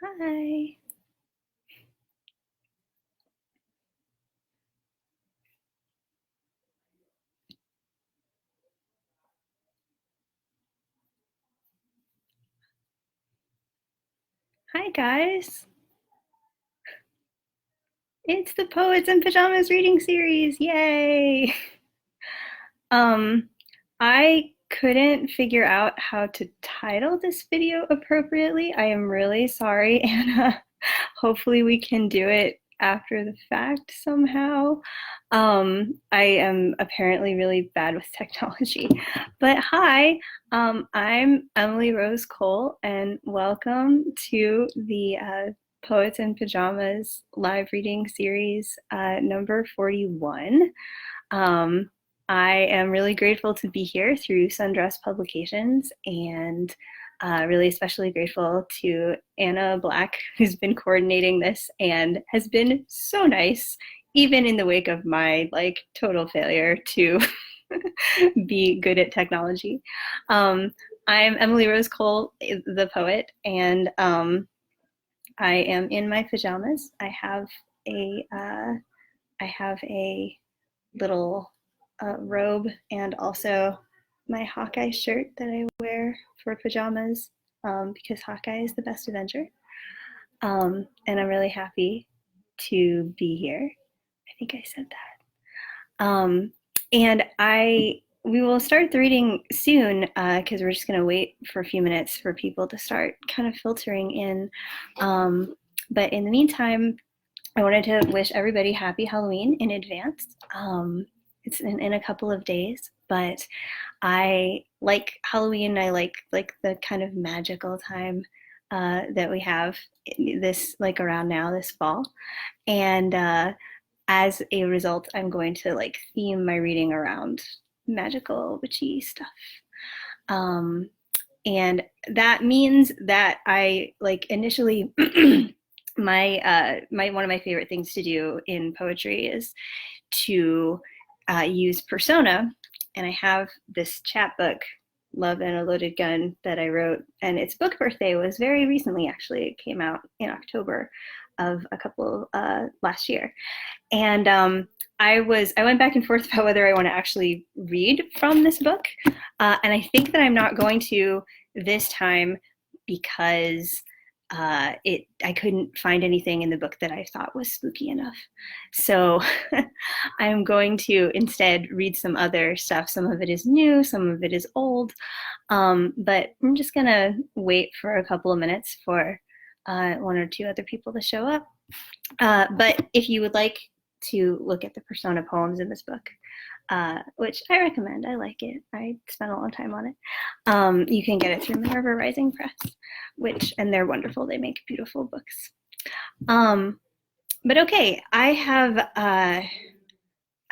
Hi. Hi, guys. It's the Poets in Pajamas reading series. Yay! Um, I couldn't figure out how to title this video appropriately. I am really sorry, Anna. Hopefully we can do it after the fact somehow. I am apparently really bad with technology. But hi, I'm Emily Rose Cole, and welcome to the Poets in Pajamas live reading series number 41. Um, I am really grateful to be here through Sundress Publications and really especially grateful to Anna Black, who's been coordinating this and has been so nice, even in the wake of my total failure to be good at technology. I'm Emily Rose Cole, the poet, and I am in my pajamas. I have a little robe and also my Hawkeye shirt that I wear for pajamas because Hawkeye is the best Avenger. And I'm really happy to be here. I think I said that. And we will start the reading soon because we're just going to wait for a few minutes for people to start kind of filtering in. But in the meantime, I wanted to wish everybody happy Halloween in advance. It's in a couple of days, but I like Halloween. I like the kind of magical time that we have this around now this fall, and as a result, I'm going to theme my reading around magical witchy stuff. And that means that I initially my one of my favorite things to do in poetry is to use persona, and I have this chapbook, Love and a Loaded Gun, that I wrote, and its book birthday was very recently. Actually, it came out in October of a couple last year, and I went back and forth about whether I want to actually read from this book, and I think that I'm not going to this time because I couldn't find anything in the book that I thought was spooky enough. So I'm going to instead read some other stuff. Some of it is new, some of it is old, but I'm just gonna wait for a couple of minutes for one or two other people to show up. But if you would like to look at the persona poems in this book, which I recommend. I like it. I spent a long time on it. You can get it through Minerva Rising Press, and they're wonderful. They make beautiful books. But okay, I have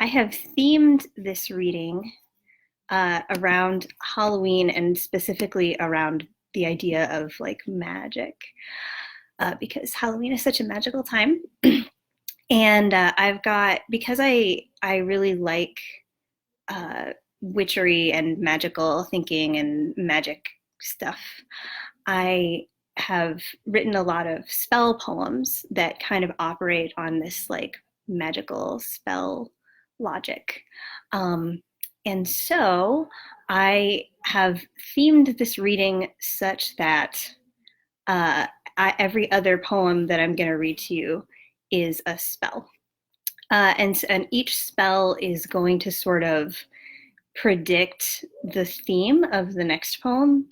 themed this reading around Halloween and specifically around the idea of magic, because Halloween is such a magical time. And I've got, because I really like witchery and magical thinking and magic stuff, I have written a lot of spell poems that kind of operate on this magical spell logic. And so I have themed this reading such that every other poem that I'm going to read to you is a spell. And each spell is going to sort of predict the theme of the next poem.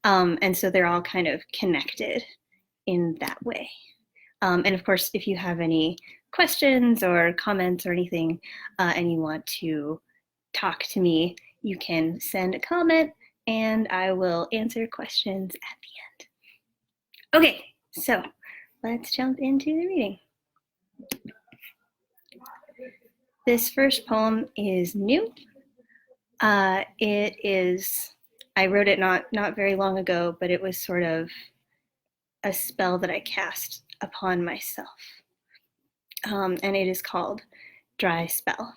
And so they're all kind of connected in that way. And of course, if you have any questions or comments or anything, and you want to talk to me, you can send a comment and I will answer questions at the end. Okay, so let's jump into the reading. This first poem is new. It is, I wrote it not very long ago, but it was sort of a spell that I cast upon myself. And it is called Dry Spell.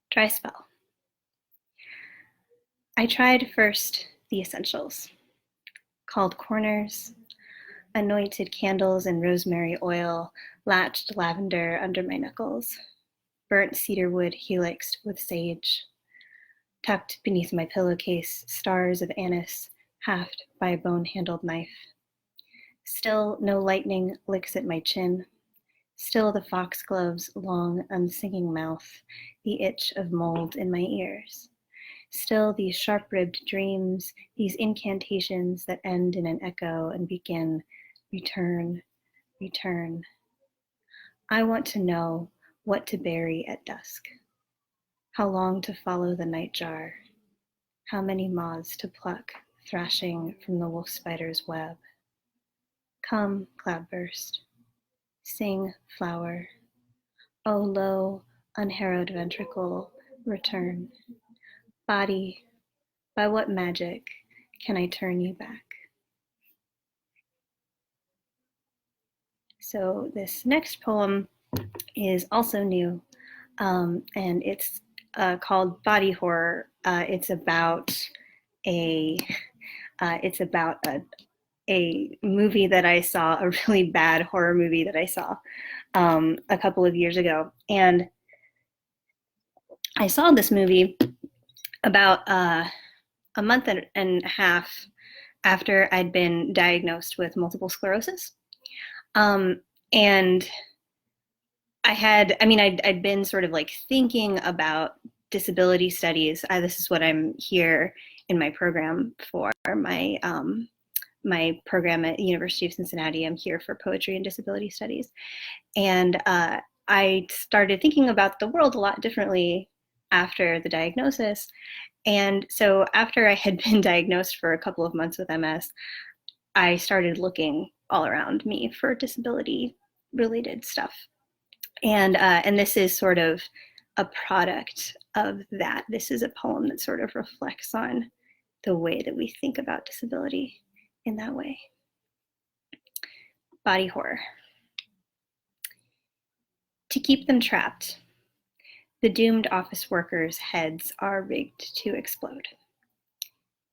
Dry Spell. I tried first the essentials, called corners, Anointed candles and rosemary oil, latched lavender under my knuckles, burnt cedarwood helixed with sage. Tucked beneath my pillowcase, stars of anise, halved by a bone-handled knife. Still no lightning licks at my chin. Still the foxglove's long, unsinging mouth, the itch of mold in my ears. Still these sharp-ribbed dreams, these incantations that end in an echo and begin, return, return. I want to know what to bury at dusk. How long to follow the nightjar. How many moths to pluck, thrashing from the wolf spider's web. Come, cloudburst. Sing, flower. O low, unharrowed ventricle, return. Body, by what magic can I turn you back? So this next poem is also new, and it's called Body Horror. It's about a movie that I saw, a really bad horror movie that I saw a couple of years ago. And I saw this movie about a month and a half after I'd been diagnosed with multiple sclerosis. And I'd been sort of like thinking about disability studies. This is what I'm here in my program for, my program at University of Cincinnati. I'm here for poetry and disability studies. And I started thinking about the world a lot differently after the diagnosis. And so after I had been diagnosed for a couple of months with MS, I started looking all around me for disability-related stuff. And this is sort of a product of that. This is a poem that sort of reflects on the way that we think about disability in that way. Body horror. To keep them trapped, the doomed office workers' heads are rigged to explode.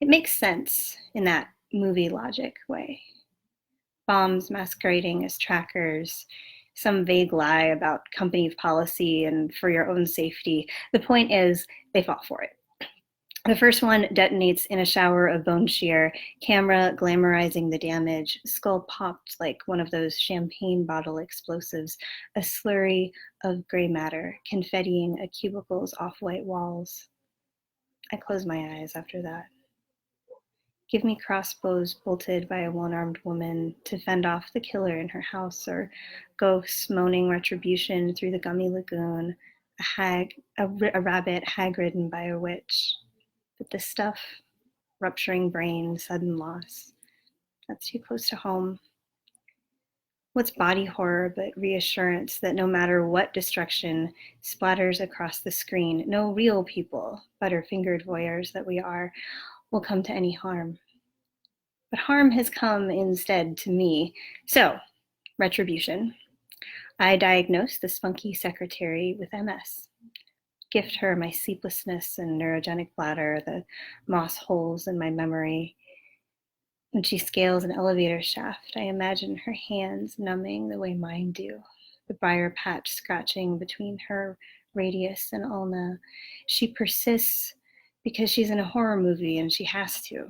It makes sense in that movie logic way. Bombs masquerading as trackers, some vague lie about company policy and for your own safety. The point is, they fought for it. The first one detonates in a shower of bone shear, camera glamorizing the damage, skull popped like one of those champagne bottle explosives, a slurry of gray matter, confettiing a cubicle's off-white walls. I close my eyes after that. Give me crossbows bolted by a one-armed woman to fend off the killer in her house, or ghosts moaning retribution through the gummy lagoon, a rabbit hag-ridden by a witch. But this stuff, rupturing brain, sudden loss, that's too close to home. What's body horror but reassurance that no matter what destruction splatters across the screen, no real people, butter-fingered voyeurs that we are, will come to any harm. But harm has come instead to me. So, retribution. I diagnosed the spunky secretary with MS. Gift her my sleeplessness and neurogenic bladder, the moss holes in my memory. When she scales an elevator shaft, I imagine her hands numbing the way mine do, the briar patch scratching between her radius and ulna. She persists because she's in a horror movie and she has to.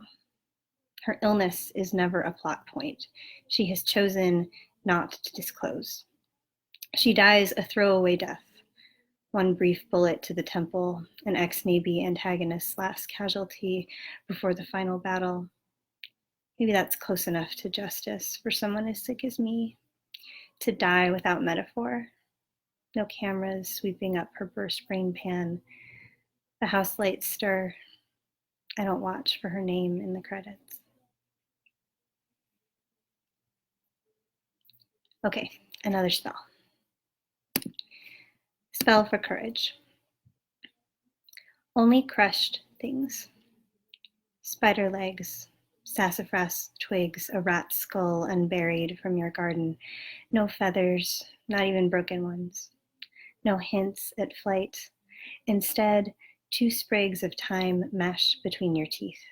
Her illness is never a plot point. She has chosen not to disclose. She dies a throwaway death. One brief bullet to the temple, an ex-Navy antagonist's last casualty before the final battle. Maybe that's close enough to justice for someone as sick as me. To die without metaphor. No cameras sweeping up her burst brain pan. The house lights stir. I don't watch for her name in the credits. Okay, another spell. Spell for courage. Only crushed things. Spider legs, sassafras twigs, a rat's skull unburied from your garden. No feathers, not even broken ones. No hints at flight. Instead, 2 sprigs of time mashed between your teeth.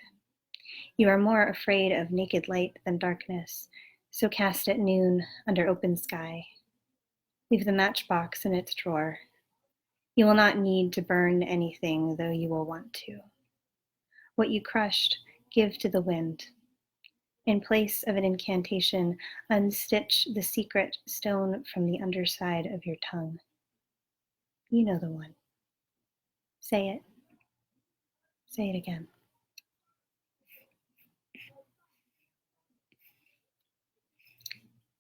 You are more afraid of naked light than darkness, So cast at noon under open sky. Leave the matchbox in its drawer. You will not need to burn anything, though you will want to. What you crushed, give to the wind. In place of an incantation, unstitch the secret stone from the underside of your tongue. You know the one. Say it. Say it again.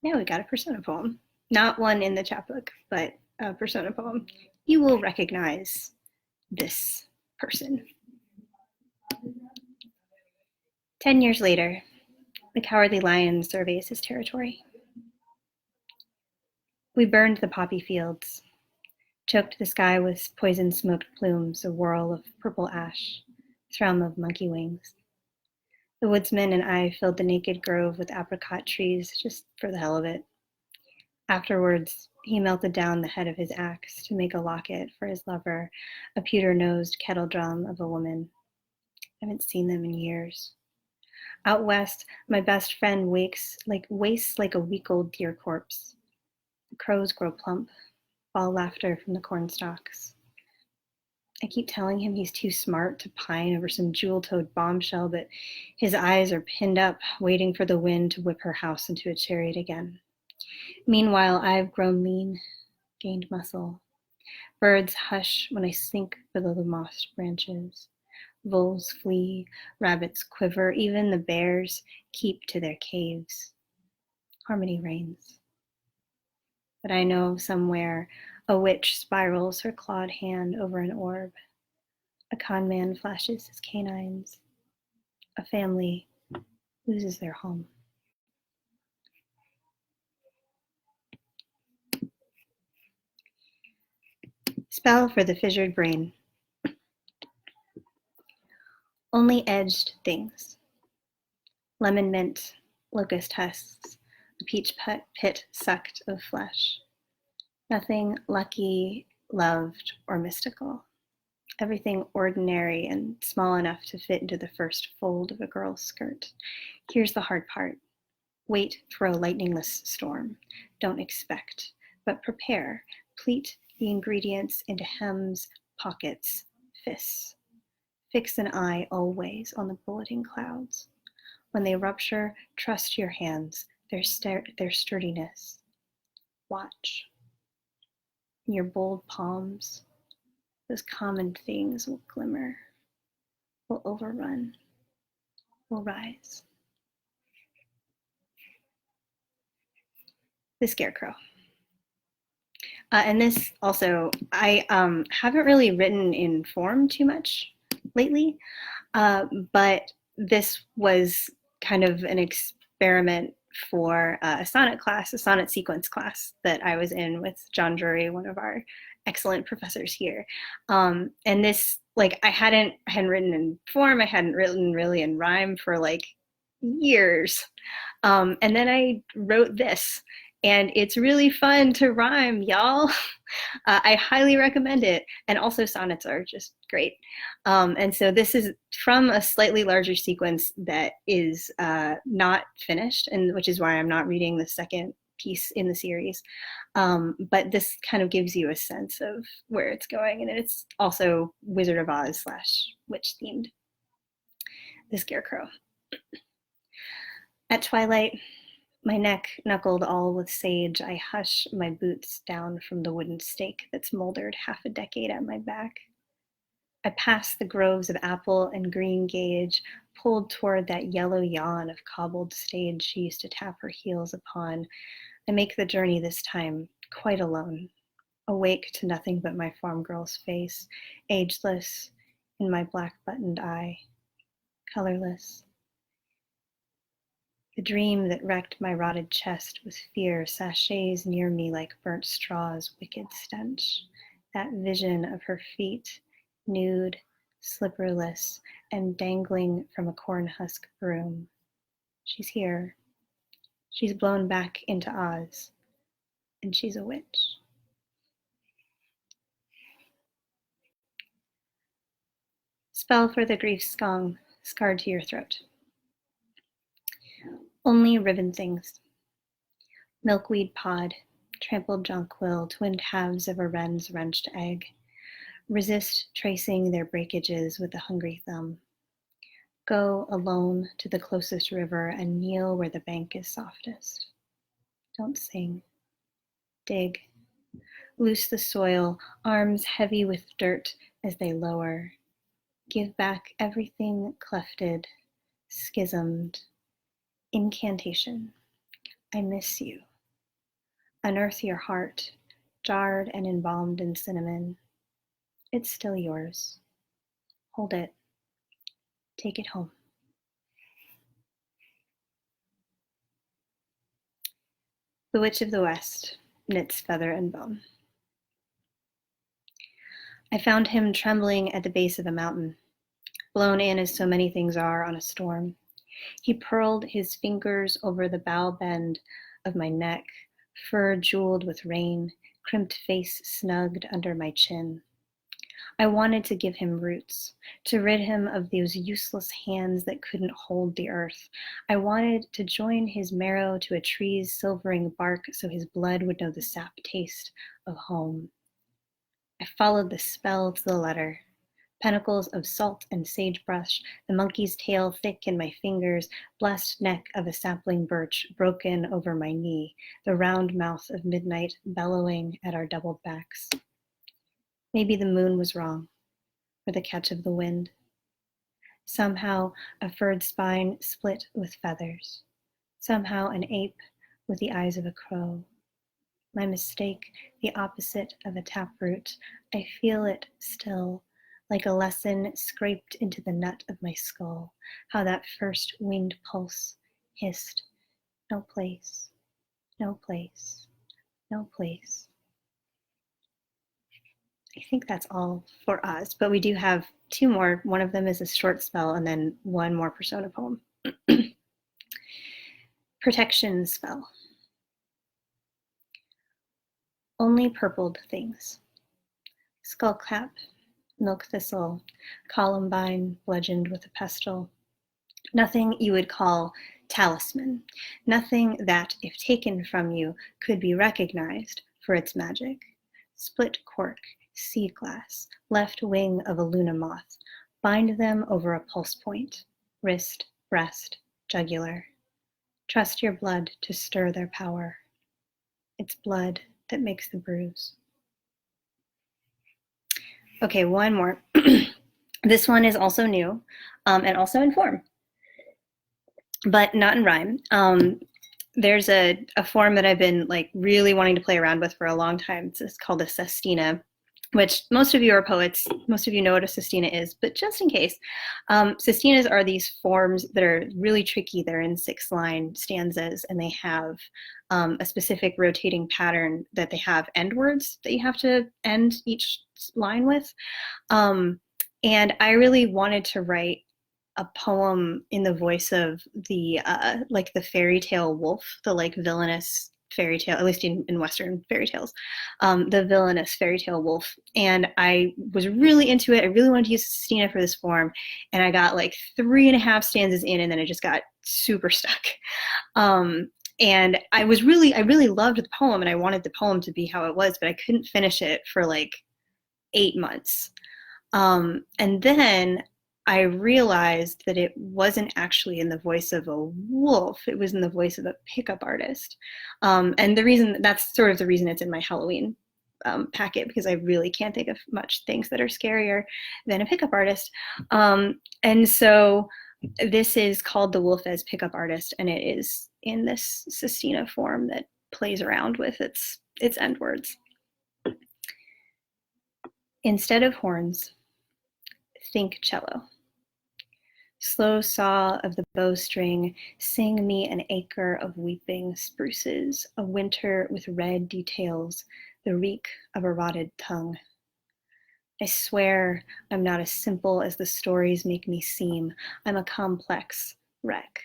Now we got a persona poem. Not one in the chapbook, but a persona poem. You will recognize this person. 10 years later, the Cowardly Lion surveys his territory. We burned the poppy fields, choked the sky with poison-smoked plumes, a whirl of purple ash, thrum of monkey wings. The woodsman and I filled the naked grove with apricot trees just for the hell of it. Afterwards, he melted down the head of his axe to make a locket for his lover, a pewter-nosed kettle drum of a woman. I haven't seen them in years. Out west, my best friend wastes like a week-old deer corpse. The crows grow plump, fall laughter from the corn stalks. I keep telling him he's too smart to pine over some jewel-toed bombshell, but his eyes are pinned up, waiting for the wind to whip her house into a chariot again. Meanwhile, I've grown lean, gained muscle. Birds hush when I sink below the mossed branches. Voles flee, rabbits quiver, even the bears keep to their caves. Harmony reigns. But I know somewhere a witch spirals her clawed hand over an orb. A con man flashes his canines. A family loses their home. Spell for the fissured brain. Only edged things. Lemon mint, locust husks, a peach pit sucked of flesh. Nothing lucky, loved, or mystical. Everything ordinary and small enough to fit into the first fold of a girl's skirt. Here's the hard part. Wait for a lightningless storm. Don't expect, but prepare. Pleat the ingredients into hems, pockets, fists. Fix an eye always on the bulleting clouds. When they rupture, trust your hands, their sturdiness. Watch. In your bold palms, those common things will glimmer, will overrun, will rise. The Scarecrow. And this also, I haven't really written in form too much lately, but this was kind of an experiment for a sonnet class, a sonnet sequence class that I was in with John Drury, one of our excellent professors here. And this, like, I hadn't written in form, I hadn't written really in rhyme for like years. And then I wrote this. And it's really fun to rhyme, y'all. I highly recommend it. And also sonnets are just great. And so this is from a slightly larger sequence that is not finished, and which is why I'm not reading the second piece in the series. But this kind of gives you a sense of where it's going. And it's also Wizard of Oz / witch themed. The Scarecrow. At twilight, my neck knuckled all with sage, I hush my boots down from the wooden stake that's moldered half a decade at my back. I pass the groves of apple and green gage, pulled toward that yellow yawn of cobbled stage she used to tap her heels upon. I make the journey this time quite alone, awake to nothing but my farm girl's face, ageless in my black buttoned eye, colorless. The dream that wrecked my rotted chest with fear sachets near me like burnt straw's wicked stench. That vision of her feet, nude, slipperless, and dangling from a corn husk broom. She's here. She's blown back into Oz, and she's a witch. Spell for the grief skong, scarred to your throat. Only ribbon things. Milkweed pod, trampled jonquil, twinned halves of a wren's wrenched egg. Resist tracing their breakages with a hungry thumb. Go alone to the closest river and kneel where the bank is softest. Don't sing. Dig. Loose the soil, arms heavy with dirt as they lower. Give back everything clefted, schismed. Incantation. I miss you. Unearth your heart, jarred and embalmed in cinnamon. It's still yours. Hold it. Take it home. The Witch of the West knits feather and bone. I found him trembling at the base of a mountain, blown in as so many things are on a storm. He purled his fingers over the bow bend of my neck, fur jeweled with rain, crimped face snugged under my chin. I wanted to give him roots, to rid him of those useless hands that couldn't hold the earth. I wanted to join his marrow to a tree's silvering bark so his blood would know the sap taste of home. I followed the spell to the letter. Pentacles of salt and sagebrush, the monkey's tail thick in my fingers, blessed neck of a sapling birch broken over my knee, the round mouth of midnight bellowing at our doubled backs. Maybe the moon was wrong, or the catch of the wind. Somehow a furred spine split with feathers. Somehow an ape with the eyes of a crow. My mistake, the opposite of a taproot. I feel it still, like a lesson scraped into the nut of my skull, how that first winged pulse hissed, no place, no place, no place. I think that's all for us, but we do have two more. One of them is a short spell and then one more persona poem. Protection spell. Only purpled things. Skullcap, milk thistle, columbine bludgeoned with a pestle. Nothing you would call talisman. Nothing that, if taken from you, could be recognized for its magic. Split cork, sea glass, left wing of a luna moth. Bind them over a pulse point, wrist, breast, jugular. Trust your blood to stir their power. It's blood that makes the bruise. Okay, one more. This one is also new and also in form, but not in rhyme. There's a form that I've been like really wanting to play around with for a long time. It's called a sestina, which most of you are poets. Most of you know what a sestina is, but just in case, sestinas are these forms that are really tricky. They're in 6-line stanzas, and they have a specific rotating pattern that they have end words that you have to end each line with. And I really wanted to write a poem in the voice of the like the fairy tale wolf, the like villainous fairy tale, at least in Western fairy tales, the villainous fairy tale wolf. And I was really into it. I really wanted to use Sestina for this form, and I got like 3.5 stanzas in, and then it just got super stuck. And I really loved the poem, and I wanted the poem to be how it was, but I couldn't finish it for like 8 months. And then I realized that it wasn't actually in the voice of a wolf. It was in the voice of a pickup artist. And the reason, that's sort of the reason it's in my Halloween packet, because I really can't think of much things that are scarier than a pickup artist. And so this is called The Wolf as Pickup Artist, and it is in this sestina form that plays around with its end words. Instead of horns, think cello. Slow saw of the bowstring, sing me an acre of weeping spruces, a winter with red details, the reek of a rotted tongue. I swear I'm not as simple as the stories make me seem. I'm a complex wreck.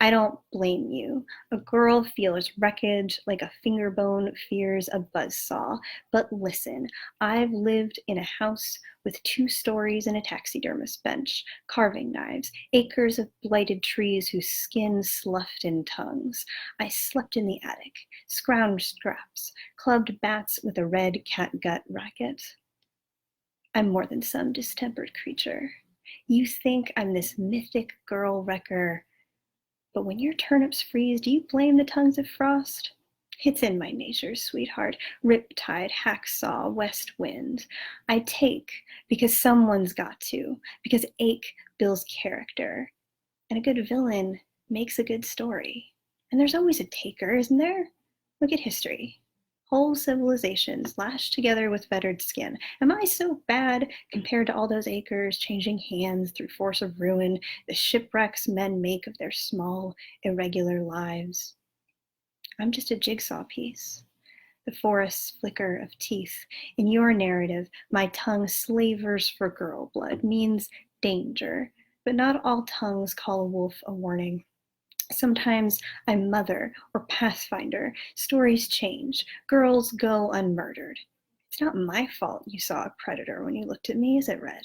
I don't blame you. A girl feels wreckage like a finger bone fears a buzzsaw. But listen, I've lived in a house with 2 stories and a taxidermist bench, carving knives, acres of blighted trees whose skin sloughed in tongues. I slept in the attic, scrounged scraps, clubbed bats with a red catgut racket. I'm more than some distempered creature. You think I'm this mythic girl wrecker, but when your turnips freeze, do you blame the tongues of frost? It's in my nature, sweetheart. Riptide, hacksaw, west wind. I take because someone's got to, because ache builds character. And a good villain makes a good story. And there's always a taker, isn't there? Look at history. Whole civilizations lashed together with fettered skin. Am I so bad compared to all those acres changing hands through force of ruin, the shipwrecks men make of their small, irregular lives? I'm just a jigsaw piece. The forest's flicker of teeth. In your narrative, my tongue slavers for girl blood, means danger, but not all tongues call a wolf a warning. Sometimes I'm mother or pathfinder. Stories change. Girls go unmurdered. It's not my fault you saw a predator when you looked at me, is it, Red?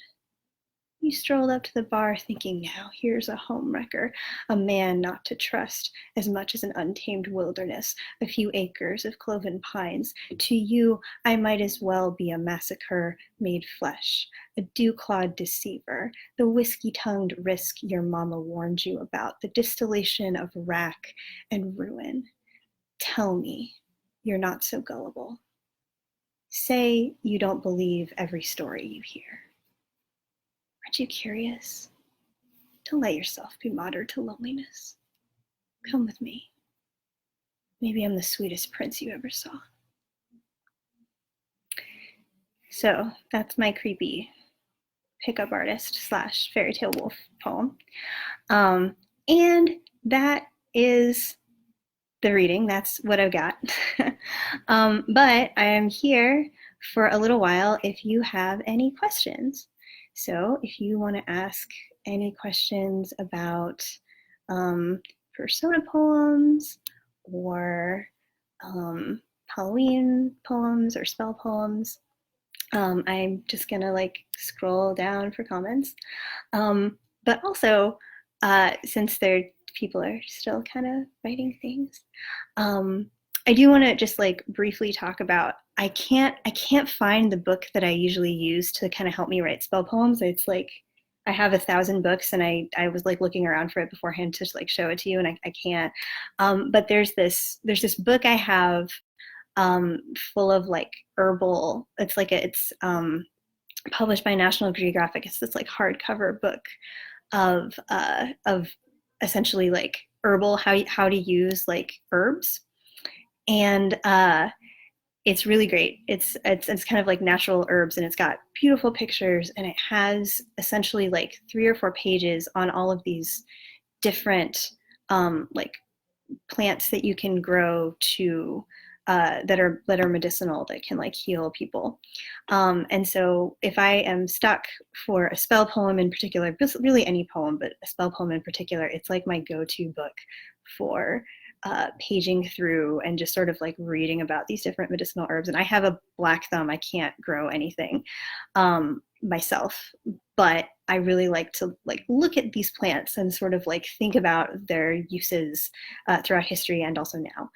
You strolled up to the bar thinking, now here's a homewrecker, a man not to trust as much as an untamed wilderness, a few acres of cloven pines. To you, I might as well be a massacre made flesh, a dew-clawed deceiver, the whiskey-tongued risk your mama warned you about, the distillation of wrack and ruin. Tell me you're not so gullible. Say you don't believe every story you hear. Aren't you curious? Don't let yourself be martyred to loneliness. Come with me. Maybe I'm the sweetest prince you ever saw. So that's my creepy pickup artist / fairy tale wolf poem. And that is the reading. That's what I've got. But I am here for a little while if you have any questions. So if you want to ask any questions about persona poems or Halloween poems or spell poems, I'm just gonna like scroll down for comments. But also, since people are still kind of writing things, I do want to just like briefly talk about, I can't find the book that I usually use to kind of help me write spell poems. It's like I have 1,000 books and I was like looking around for it beforehand to like show it to you, and I can't. But there's this book I have full of like herbal. It's published by National Geographic. It's this like hardcover book of essentially like herbal, how to use like herbs. And it's really great. It's kind of like natural herbs, and it's got beautiful pictures, and it has essentially like 3 or 4 pages on all of these different like plants that you can grow to that are medicinal, that can like heal people. And so if I am stuck for a spell poem in particular, really any poem, but a spell poem in particular, it's like my go-to book for paging through and just sort of like reading about these different medicinal herbs. And I have a black thumb. I can't grow anything myself, but I really like to like look at these plants and sort of like think about their uses throughout history and also now.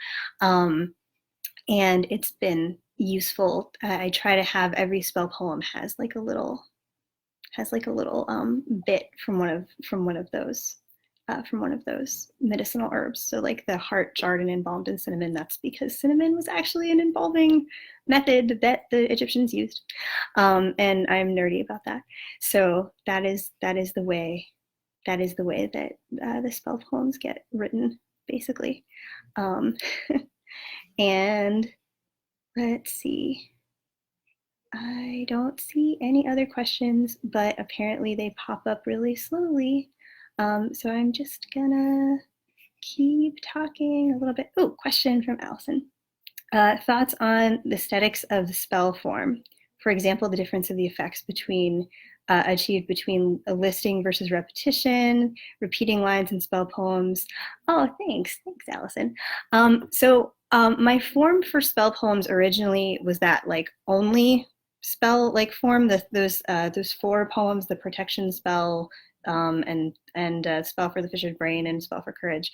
And it's been useful. I try to have every spell poem has like a little bit from one of those medicinal herbs. So like the heart jarred and embalmed in cinnamon, that's because cinnamon was actually an embalming method that the Egyptians used. And I'm nerdy about that. So that is the way that the spell poems get written, basically. And let's see. I don't see any other questions, but apparently they pop up really slowly. So I'm just gonna keep talking a little bit. Oh, question from Allison. Thoughts on the aesthetics of the spell form for example, the difference of the effects achieved between a listing versus repetition, repeating lines in spell poems. Oh, thanks, Allison. My form for spell poems originally was that like only spell like form. Those 4 poems, the protection spell, and spell for the fissured brain and spell for courage.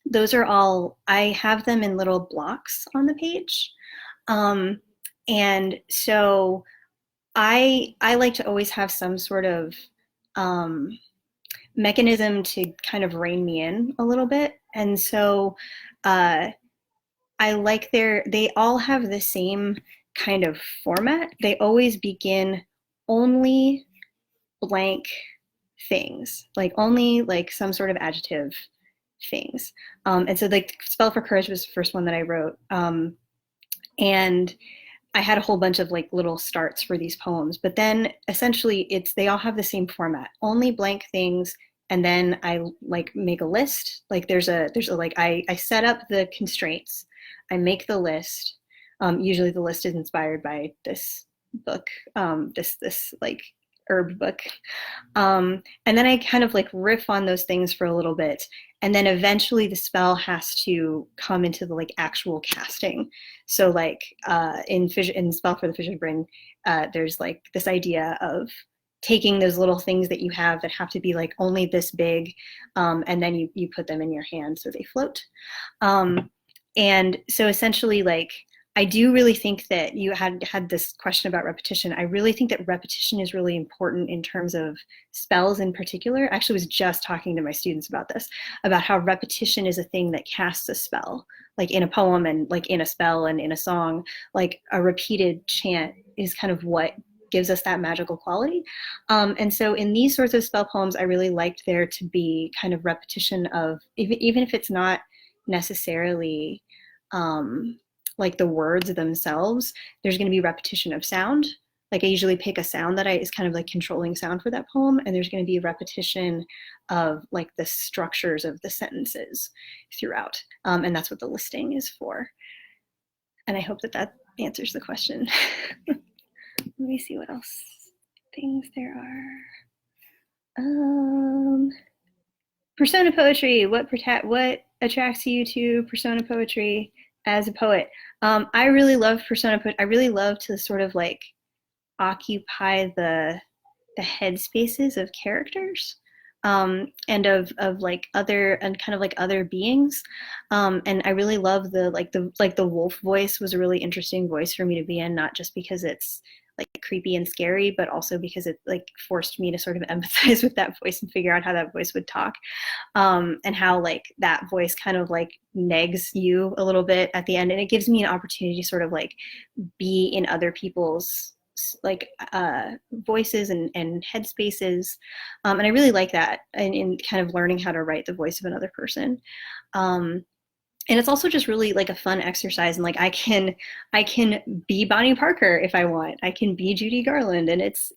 Those are all, I have them in little blocks on the page. And so I like to always have some sort of mechanism to kind of rein me in a little bit. And so I like they all have the same kind of format. They always begin only blank things, like only like some sort of adjective things. And so like Spell for Courage was the first one that I wrote. And I had a whole bunch of like little starts for these poems, but then essentially they all have the same format, only blank things. And then I like make a list. Like there's a like, I set up the constraints, I make the list. Usually the list is inspired by this book, this like herb book. And then I kind of like riff on those things for a little bit. And then eventually the spell has to come into the like actual casting. So like in Spell for the Fissured Brain, there's like this idea of taking those little things that you have that have to be like only this big, and then you put them in your hand so they float. And so essentially like, I do really think that you had this question about repetition. I really think that repetition is really important in terms of spells in particular. I actually was just talking to my students about this, about how repetition is a thing that casts a spell, like in a poem and like in a spell and in a song. Like a repeated chant is kind of what gives us that magical quality. And so in these sorts of spell poems, I really liked there to be kind of repetition of, even if it's not necessarily like the words themselves, there's going to be repetition of sound. Like I usually pick a sound that is kind of like controlling sound for that poem, and there's going to be a repetition of like the structures of the sentences throughout. And that's what the listing is for. And I hope that answers the question. Let me see what else things there are. Persona poetry. What attracts you to persona poetry as a poet? I really love persona poetry. I really love to sort of like occupy the headspaces of characters, and of like other, and kind of like other beings. And I really love the wolf voice was a really interesting voice for me to be in, not just because it's like creepy and scary, but also because it like forced me to sort of empathize with that voice and figure out how that voice would talk, and how like that voice kind of like negs you a little bit at the end, and it gives me an opportunity to sort of like be in other people's like voices and headspaces, and I really like that in kind of learning how to write the voice of another person. And it's also just really like a fun exercise, and like I can be Bonnie Parker if I want. I can be Judy Garland, and it's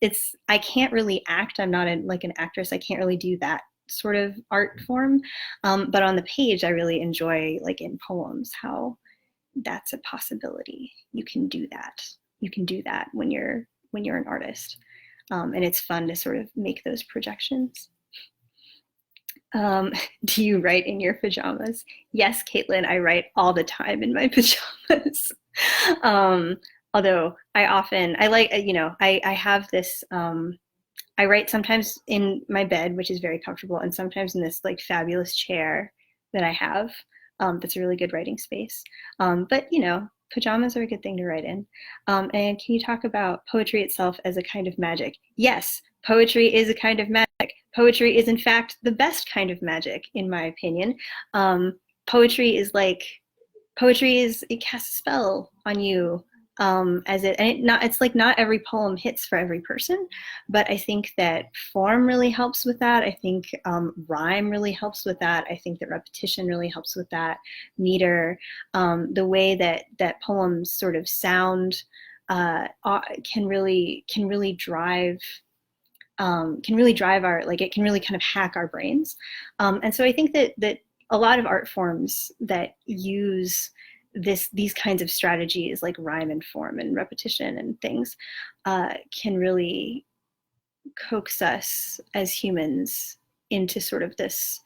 I can't really act. I'm not like an actress. I can't really do that sort of art form. But on the page, I really enjoy, like in poems, how that's a possibility. You can do that. You can do that when you're an artist, and it's fun to sort of make those projections. Do you write in your pajamas? Yes, Caitlin, I write all the time in my pajamas. Although I have this, I write sometimes in my bed, which is very comfortable, and sometimes in this like fabulous chair that I have, that's a really good writing space. But pajamas are a good thing to write in. And can you talk about poetry itself as a kind of magic? Yes, poetry is a kind of magic. Poetry is in fact the best kind of magic, in my opinion. Poetry is it casts a spell on you, it's like not every poem hits for every person, but I think that form really helps with that. I think rhyme really helps with that. I think that repetition really helps with that. Meter, the way that poems sort of sound can really drive our, like it can really kind of hack our brains. And so I think that a lot of art forms that use these kinds of strategies like rhyme and form and repetition and things can really coax us as humans into sort of this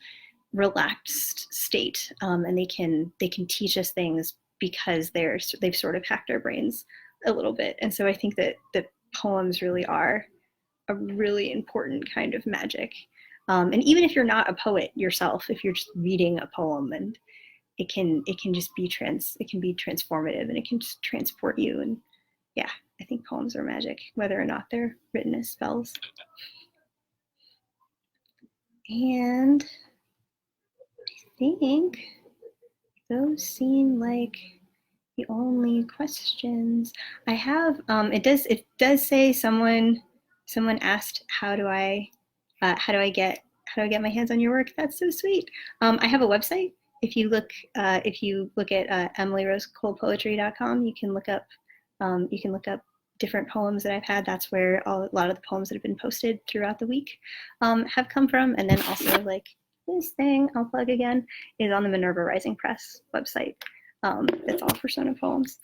relaxed state, and they can teach us things because they've sort of hacked our brains a little bit. And so I think that poems really are a really important kind of magic. And even if you're not a poet yourself, if you're just reading a poem, and it can just be transformative, and it can just transport you. And yeah, I think poems are magic, whether or not they're written as spells. And I think those seem like the only questions I have. It does say someone asked, how do I get my hands on your work? That's so sweet. I have a website. If you look at emilyrosecolepoetry.com, you can look up different poems that I've had. That's where a lot of the poems that have been posted throughout the week have come from. And then also, like, this thing I'll plug again is on the Minerva Rising Press website. It's all persona poems.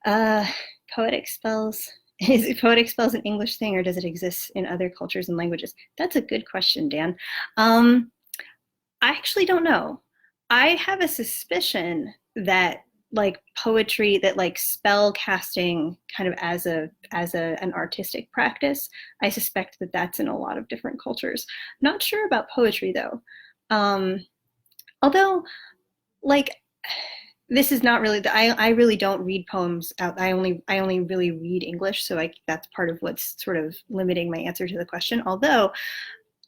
Poetic spells. Is poetic spells an English thing, or does it exist in other cultures and languages? That's a good question, Dan. I actually don't know. I have a suspicion that like poetry, that like spell casting kind of as an artistic practice, I suspect that that's in a lot of different cultures. Not sure about poetry though. Although, like, this is not really I really don't read poems out. I only really read English, so that's part of what's sort of limiting my answer to the question. Although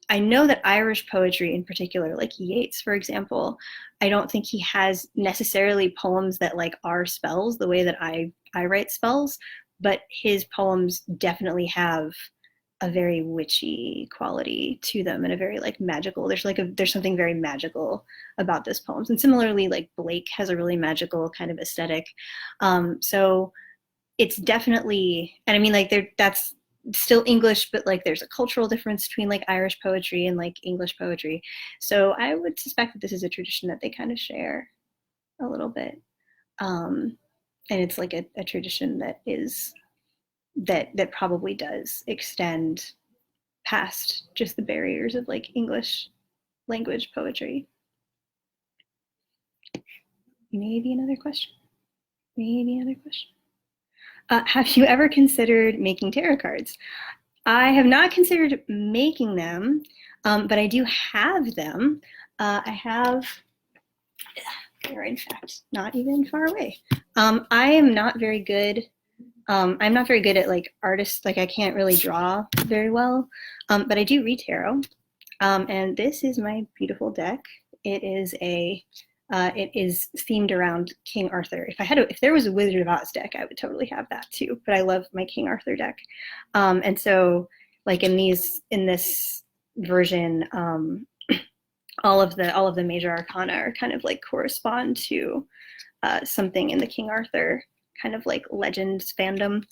I know that Irish poetry in particular, like Yeats, for example, I don't think he has necessarily poems that like are spells the way that I write spells, but his poems definitely have a very witchy quality to them, and a very like magical. There's something very magical about those poems. And similarly, like Blake has a really magical kind of aesthetic. So it's definitely, and I mean, like, that's still English, but like there's a cultural difference between like Irish poetry and like English poetry. So I would suspect that this is a tradition that they kind of share a little bit. And it's like a tradition that is that probably does extend past just the barriers of like English language poetry. Maybe another question. Have you ever considered making tarot cards? I have not considered making them, but I do have them. They're in fact not even far away. I am not very good. I'm not very good at like artists. Like, I can't really draw very well, but I do read tarot. And this is my beautiful deck. It is themed around King Arthur. If there was a Wizard of Oz deck, I would totally have that too. But I love my King Arthur deck. And so, like, in this version, all of the major arcana are kind of like correspond to something in the King Arthur kind of like legends fandom.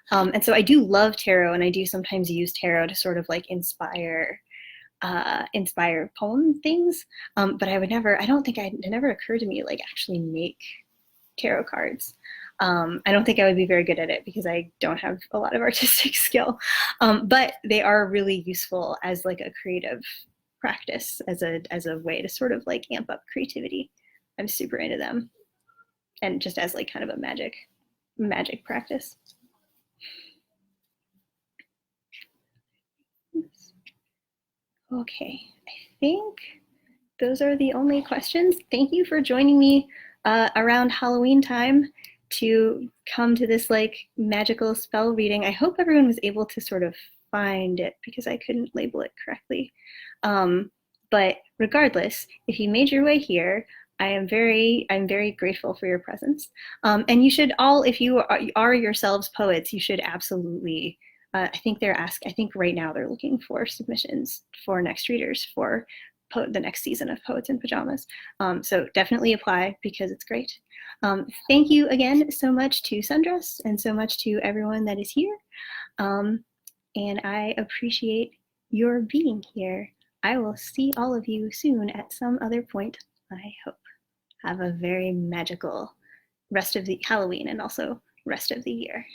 And so I do love tarot, and I do sometimes use tarot to sort of like inspire poem things. But it never occurred to me to like actually make tarot cards. I don't think I would be very good at it because I don't have a lot of artistic skill. But they are really useful as like a creative practice, as a way to sort of like amp up creativity. I'm super into them. And just as like kind of a magic practice. Okay, I think those are the only questions. Thank you for joining me around Halloween time to come to this like magical spell reading. I hope everyone was able to sort of find it because I couldn't label it correctly. But regardless, if you made your way here, I'm very grateful for your presence. And you should all, if you are yourselves poets, you should absolutely, I think right now they're looking for submissions for next readers for the next season of Poets in Pajamas. So definitely apply because it's great. Thank you again so much to Sundress and so much to everyone that is here. And I appreciate your being here. I will see all of you soon at some other point, I hope. Have a very magical rest of the Halloween and also rest of the year.